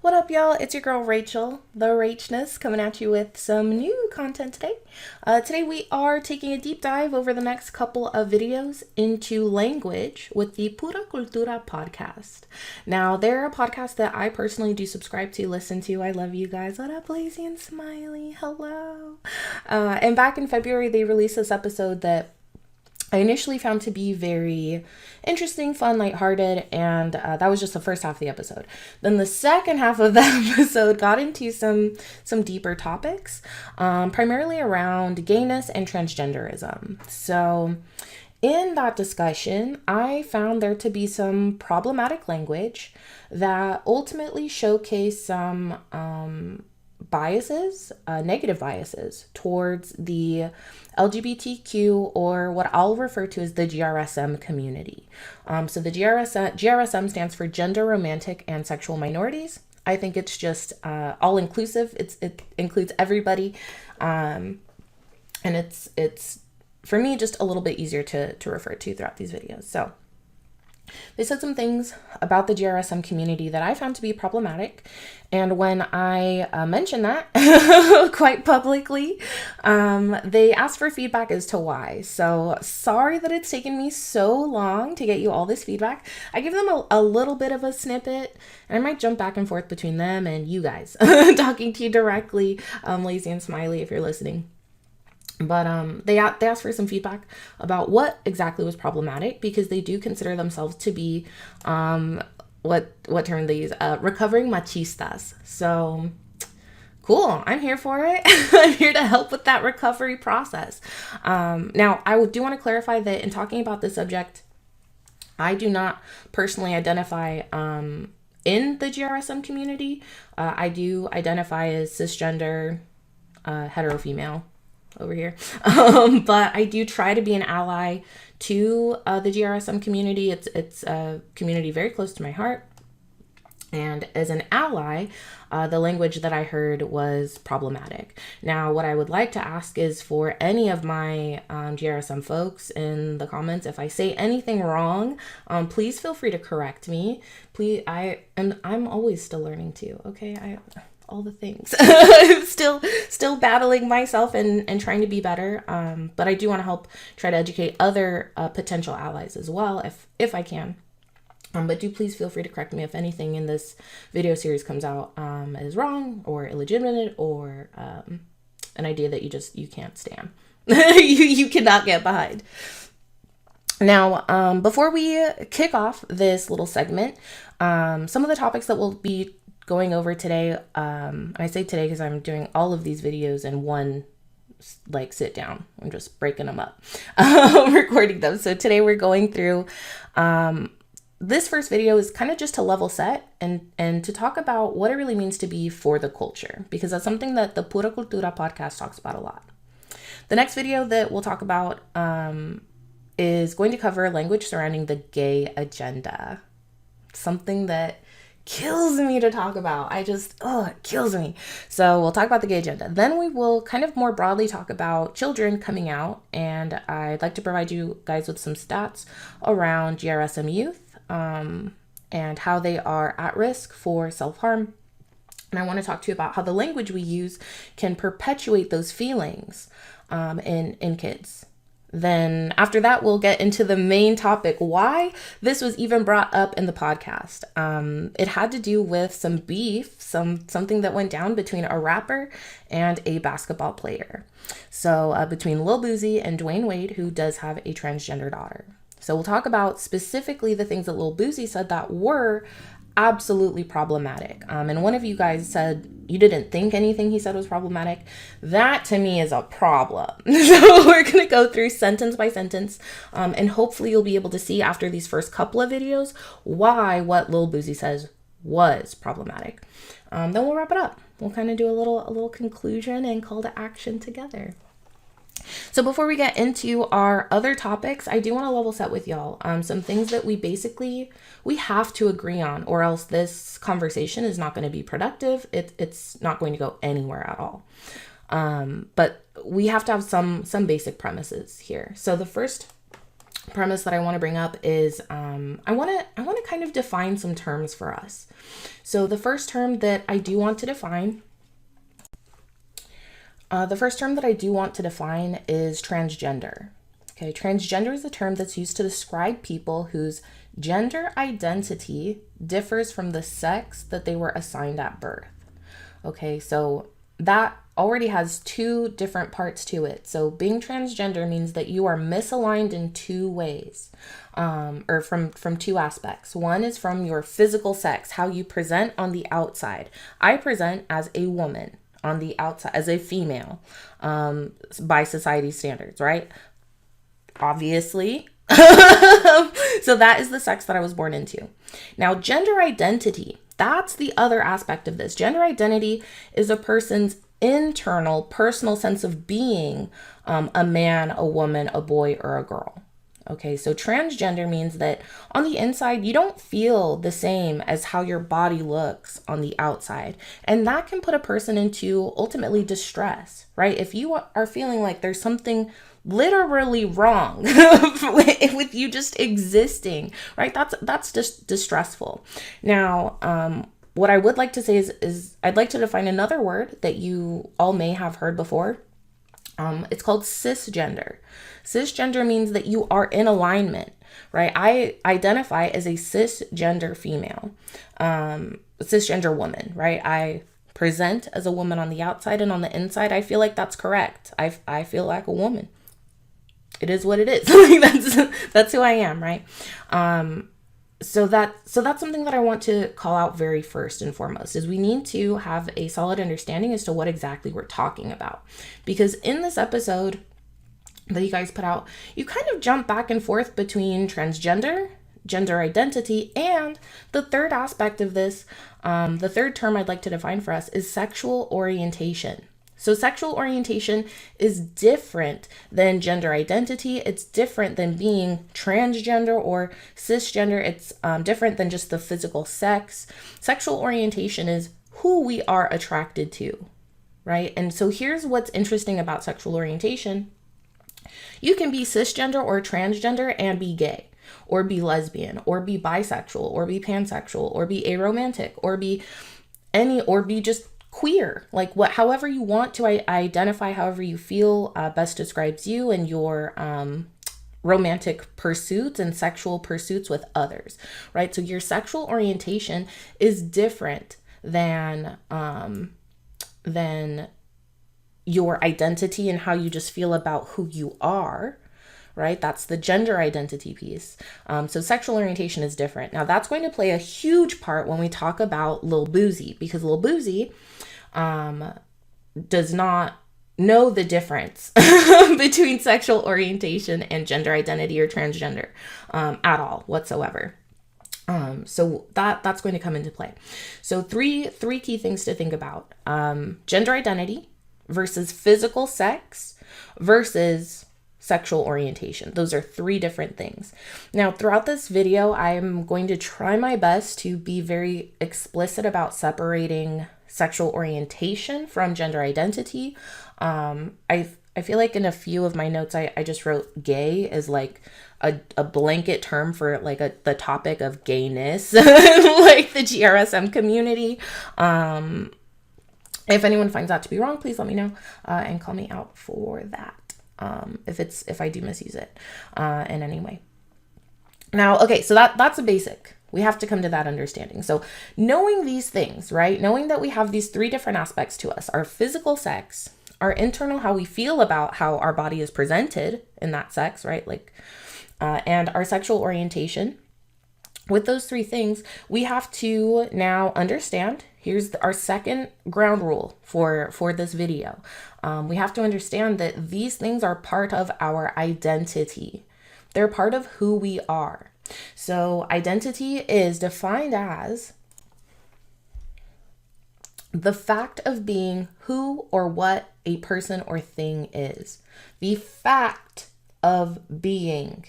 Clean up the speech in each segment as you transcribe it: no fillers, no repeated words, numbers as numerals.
What up, y'all? It's your girl Rachel, the Rachness, coming at you with some new content today. Today we are taking a deep dive over the next couple of videos into language with the Pura Cultura Podcast. Now, they're a podcast that I personally do subscribe to, listen to. I love you guys. What up, Lazy and Smiley? Hello. And back in February, they released this episode that I initially found to be very interesting, fun, lighthearted, and that was just the first half of the episode. Then the second half of the episode got into some deeper topics, primarily around gayness and transgenderism. So in that discussion, I found there to be some problematic language that ultimately showcased some biases, negative biases towards the LGBTQ, or what I'll refer to as the GRSM community. So the GRSM stands for Gender, Romantic, and Sexual Minorities. I think it's just all inclusive. It includes everybody, and it's for me just a little bit easier to refer to throughout these videos. So they said some things about the GRSM community that I found to be problematic. And when I mentioned that quite publicly, they asked for feedback as to why. So sorry that it's taken me so long to get you all this feedback. I give them a little bit of a snippet, and I might jump back and forth between them and you guys talking to you directly, Lazy and Smiley, if you're listening. But they asked for some feedback about what exactly was problematic, because they do consider themselves to be what term they use, recovering machistas. So cool, I'm here for it. I'm here to help with that recovery process. Now, I do want to clarify that in talking about this subject, I do not personally identify in the GRSM community. I do identify as cisgender, hetero female over here. But I do try to be an ally to the GRSM community. It's a community very close to my heart. And as an ally, the language that I heard was problematic. Now, what I would like to ask is for any of my GRSM folks in the comments, if I say anything wrong, please feel free to correct me. Please, I'm always still learning too. Okay, all the things. I'm still battling myself and trying to be better. But I do want to help try to educate other potential allies as well, if I can. But do please feel free to correct me if anything in this video series comes out as wrong or illegitimate, or an idea that you can't stand. you cannot get behind. Now, before we kick off this little segment, some of the topics that we'll be going over today, and I say today because I'm doing all of these videos in one sit down. I'm just breaking them up, recording them. So today we're going through, this first video is kind of just to level set and to talk about what it really means to be for the culture, because that's something that the Pura Cultura podcast talks about a lot. The next video that we'll talk about is going to cover language surrounding the gay agenda, something that kills me to talk about. It kills me. So we'll talk about the gay agenda. Then we will kind of more broadly talk about children coming out, and I'd like to provide you guys with some stats around GRSM youth and how they are at risk for self-harm. And I want to talk to you about how the language we use can perpetuate those feelings in kids. Then after that, we'll get into the main topic, why this was even brought up in the podcast. It had to do with some beef, something that went down between a rapper and a basketball player. So between Lil Boosie and Dwayne Wade, who does have a transgender daughter. So we'll talk about specifically the things that Lil Boosie said that were absolutely problematic. And one of you guys said you didn't think anything he said was problematic. That to me is a problem. So we're going to go through sentence by sentence, and hopefully you'll be able to see after these first couple of videos why what Lil Boosie says was problematic. Then we'll wrap it up. We'll kind of do a little conclusion and call to action together. So before we get into our other topics, I do want to level set with y'all some things that we have to agree on, or else this conversation is not going to be productive. It's not going to go anywhere at all. But we have to have some basic premises here. So the first premise that I want to bring up is I want to kind of define some terms for us. So the first term that I do want to define is transgender. Okay, transgender is a term that's used to describe people whose gender identity differs from the sex that they were assigned at birth. Okay, so that already has two different parts to it. So being transgender means that you are misaligned in two ways, or from two aspects. One is from your physical sex, how you present on the outside. I present as a woman on the outside, as a female, by society standards, right? Obviously. So that is the sex that I was born into. Now, gender identity, that's the other aspect of this. Gender identity is a person's internal, personal sense of being a man, a woman, a boy, or a girl. Okay, so transgender means that on the inside, you don't feel the same as how your body looks on the outside. And that can put a person into ultimately distress, right? If you are feeling like there's something literally wrong with you just existing, right? That's just distressful. Now, what I would like to say is I'd like to define another word that you all may have heard before. It's called cisgender. Cisgender means that you are in alignment, right? I identify as a cisgender female, cisgender woman, right? I present as a woman on the outside, and on the inside, I feel like that's correct. I feel like a woman. It is what it is. That's who I am, right? So that's something that I want to call out very first and foremost, is we need to have a solid understanding as to what exactly we're talking about. Because in this episode that you guys put out, you kind of jump back and forth between transgender, gender identity, and the third aspect of this, the third term I'd like to define for us is sexual orientation. So sexual orientation is different than gender identity. It's different than being transgender or cisgender. It's different than just the physical sex. Sexual orientation is who we are attracted to, right? And so here's what's interesting about sexual orientation. You can be cisgender or transgender and be gay, or be lesbian, or be bisexual, or be pansexual, or be aromantic, or be just queer, like however you want to identify, however you feel best describes you and your romantic pursuits and sexual pursuits with others, right? So your sexual orientation is different than your identity and how you just feel about who you are, right? That's the gender identity piece. So sexual orientation is different. Now that's going to play a huge part when we talk about Lil Boozy, because Lil Boozy does not know the difference between sexual orientation and gender identity or transgender at all whatsoever. So that's going to come into play. So three key things to think about: gender identity versus physical sex versus sexual orientation. Those are three different things. Now, throughout this video, I'm going to try my best to be very explicit about separating sexual orientation from gender identity. I feel like in a few of my notes, I just wrote gay as like a blanket term for like the topic of gayness, like the GRSM community. If anyone finds that to be wrong, please let me know and call me out for that. If I do misuse it in any way. Now, okay, so that's a basic. We have to come to that understanding. So knowing these things, right? Knowing that we have these three different aspects to us: our physical sex, our internal, how we feel about how our body is presented in that sex, right? Like, and our sexual orientation. With those three things, we have to now understand, here's our second ground rule for this video. We have to understand that these things are part of our identity. They're part of who we are. So identity is defined as the fact of being who or what a person or thing is. The fact of being.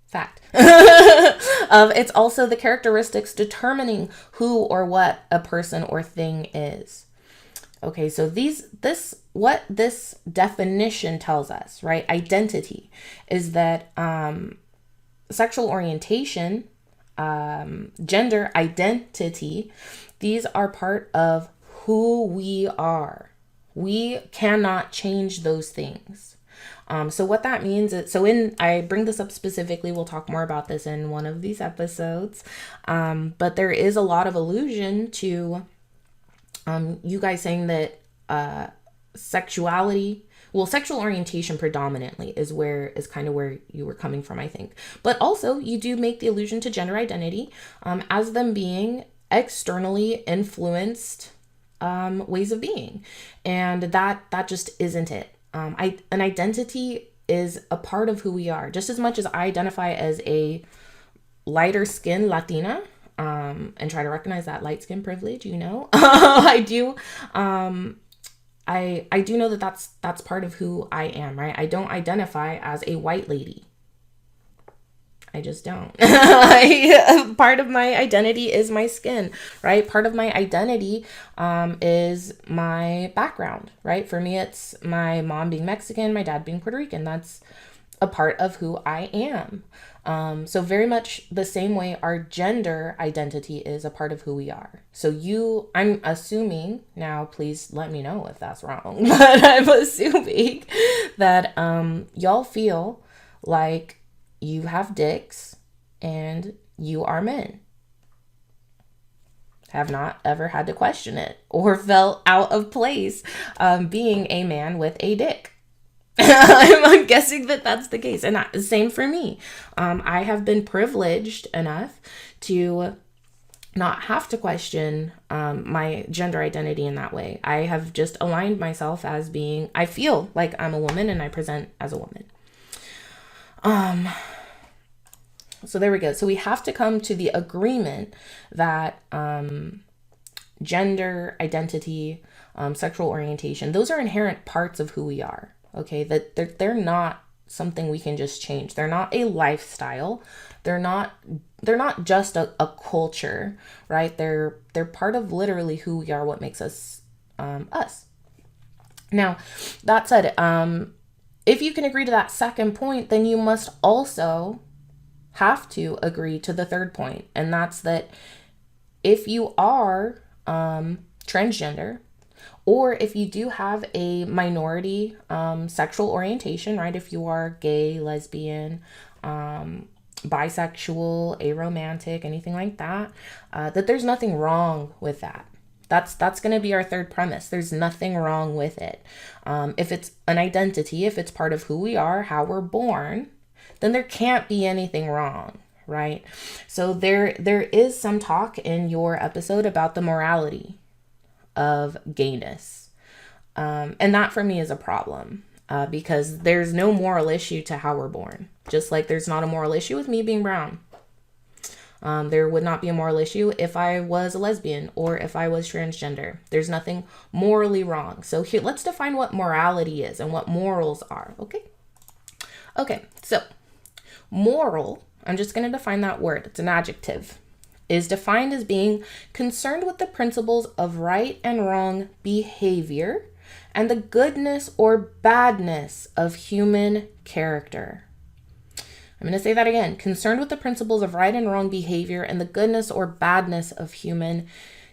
Fact. It's also the characteristics determining who or what a person or thing is. Okay, so this what this definition tells us, right? Identity is that sexual orientation, gender identity, these are part of who we are. We cannot change those things. So what that means is, I bring this up specifically, we'll talk more about this in one of these episodes, but there is a lot of allusion to you guys saying that sexual orientation predominantly is kind of where you were coming from, I think. But also you do make the allusion to gender identity as them being externally influenced ways of being. And that just isn't it. An identity is a part of who we are. Just as much as I identify as a lighter skin Latina, and try to recognize that light skin privilege, I do. I do know that that's part of who I am, right? I don't identify as a white lady. I just don't. Part of my identity is my skin, right? Part of my identity is my background, right? For me, it's my mom being Mexican, my dad being Puerto Rican. That's a part of who I am. So very much the same way our gender identity is a part of who we are. So I'm assuming, now please let me know if that's wrong, but I'm assuming that y'all feel like you have dicks and you are men. Have not ever had to question it or felt out of place being a man with a dick. I'm guessing that that's the case. And same for me. I have been privileged enough to not have to question my gender identity in that way. I have just aligned myself as being, I feel like I'm a woman and I present as a woman. So there we go. So we have to come to the agreement that gender identity, sexual orientation, those are inherent parts of who we are. Okay, that they're not something we can just change. They're not a lifestyle. They're not just a culture, right? They're part of literally who we are, what makes us us. Now, that said, if you can agree to that second point, then you must also have to agree to the third point, and that's that if you are transgender, or if you do have a minority sexual orientation, right? If you are gay, lesbian, bisexual, aromantic, anything like that, that there's nothing wrong with that. That's going to be our third premise. There's nothing wrong with it. If it's an identity, if it's part of who we are, how we're born, then there can't be anything wrong, right? So there is some talk in your episode about the morality of gayness. And that for me is a problem because there's no moral issue to how we're born. Just like there's not a moral issue with me being brown. There would not be a moral issue if I was a lesbian or if I was transgender. There's nothing morally wrong. So here, let's define what morality is and what morals are, okay? Okay, so moral, I'm just going to define that word. It's an adjective. Is defined as being concerned with the principles of right and wrong behavior and the goodness or badness of human character. I'm going to say that again. Concerned with the principles of right and wrong behavior and the goodness or badness of human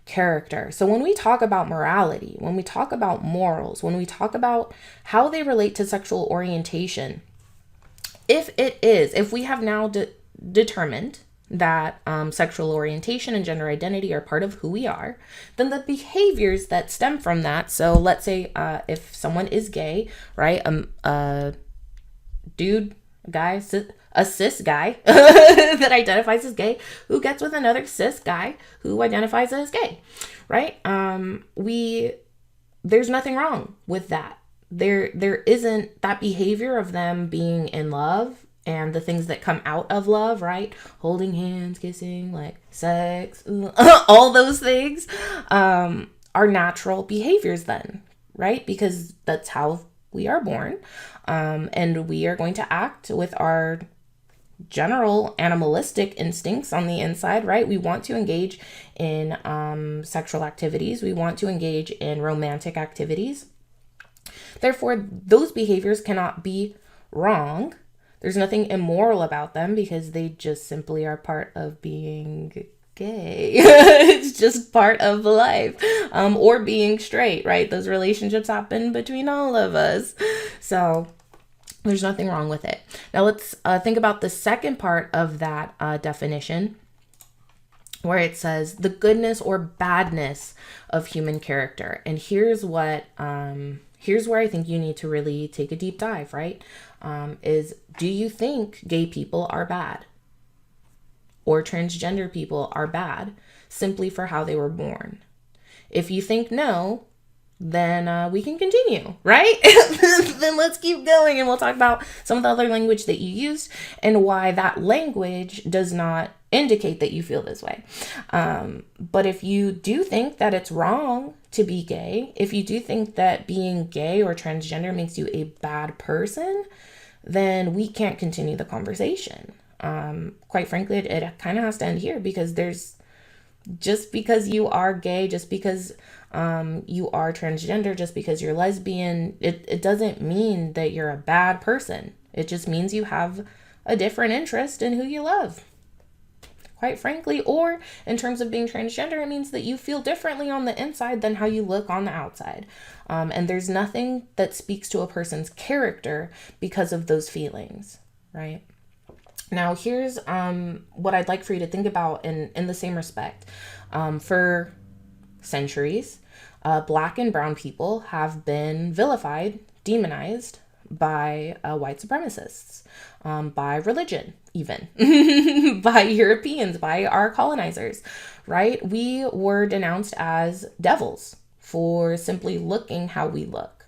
character. So when we talk about morality, when we talk about morals, when we talk about how they relate to sexual orientation, if we have now determined that sexual orientation and gender identity are part of who we are, then the behaviors that stem from that, so let's say if someone is gay, right, a dude, guy, a cis guy that identifies as gay who gets with another cis guy who identifies as gay, right? There's nothing wrong with that. There isn't that behavior of them being in love and the things that come out of love, right? Holding hands, kissing, like sex, all those things are natural behaviors then, right? Because that's how we are born. And we are going to act with our general animalistic instincts on the inside, right? We want to engage in sexual activities. We want to engage in romantic activities. Therefore, those behaviors cannot be wrong. There's nothing immoral about them because they just simply are part of being gay. It's just part of life. Or being straight, right? Those relationships happen between all of us. So there's nothing wrong with it. Now let's think about the second part of that definition, where it says the goodness or badness of human character. And here's where I think you need to really take a deep dive, right? Is, do you think gay people are bad? Or transgender people are bad simply for how they were born? If you think no, then we can continue, right? Then let's keep going and we'll talk about some of the other language that you used and why that language does not indicate that you feel this way. But if you do think that it's wrong to be gay, if you do think that being gay or transgender makes you a bad person, then we can't continue the conversation. Quite frankly, it kind of has to end here, because just because you are gay, just because you are transgender, just because you're lesbian, it doesn't mean that you're a bad person. It just means you have a different interest in who you love. Quite frankly, or in terms of being transgender, it means that you feel differently on the inside than how you look on the outside. And there's nothing that speaks to a person's character because of those feelings, right? Now, here's what I'd like for you to think about in the same respect. For centuries, Black and brown people have been vilified, demonized by white supremacists, by religion, even, by Europeans, by our colonizers, right? We were denounced as devils for simply looking how we look.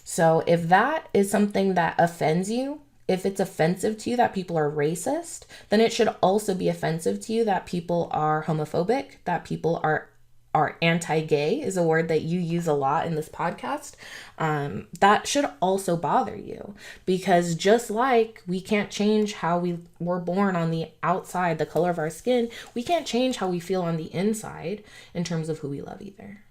So if that is something that offends you, if it's offensive to you that people are racist, then it should also be offensive to you that people are homophobic, that people are anti-gay, is a word that you use a lot in this podcast. That should also bother you, because just like we can't change how we were born on the outside, the color of our skin, we can't change how we feel on the inside in terms of who we love either.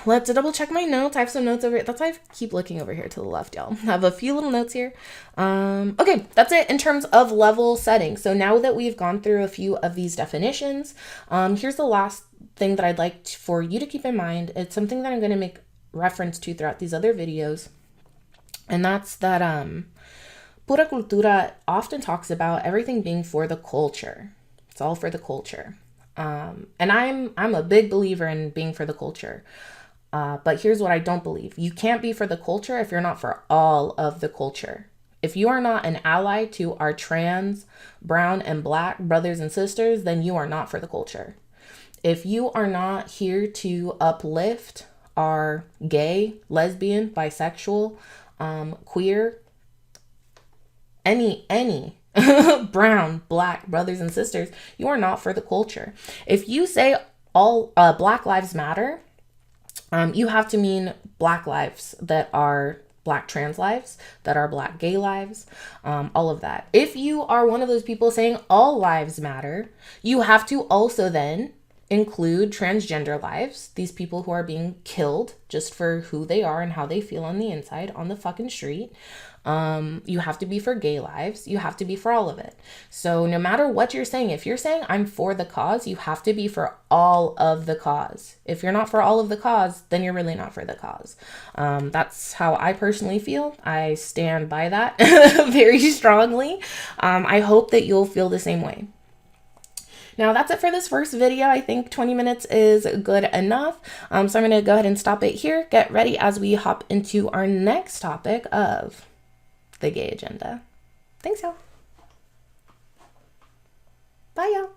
Let's double check my notes. I have some notes over here. That's why I keep looking over here to the left, y'all. I have a few little notes here. Okay, that's it in terms of level setting. So now that we've gone through a few of these definitions, here's the last thing that I'd like for you to keep in mind. It's something that I'm going to make reference to throughout these other videos. And that's that, Pura Cultura often talks about everything being for the culture. It's all for the culture. And I'm a big believer in being for the culture. But here's what I don't believe. You can't be for the culture if you're not for all of the culture. If you are not an ally to our trans, brown, and Black brothers and sisters, then you are not for the culture. If you are not here to uplift our gay, lesbian, bisexual, queer, any brown, Black brothers and sisters, you are not for the culture. If you say all Black lives matter, you have to mean Black lives that are Black trans lives, that are Black gay lives, all of that. If you are one of those people saying all lives matter, you have to also then include transgender lives, these people who are being killed just for who they are and how they feel on the inside on the fucking street. You have to be for gay lives. You have to be for all of it. So no matter what you're saying, if you're saying I'm for the cause, you have to be for all of the cause. If you're not for all of the cause, then you're really not for the cause. That's how I personally feel. I stand by that very strongly. I hope that you'll feel the same way. Now that's it for this first video. I think 20 minutes is good enough. So I'm going to go ahead and stop it here. Get ready as we hop into our next topic of the gay agenda. Thanks, y'all. Bye, y'all.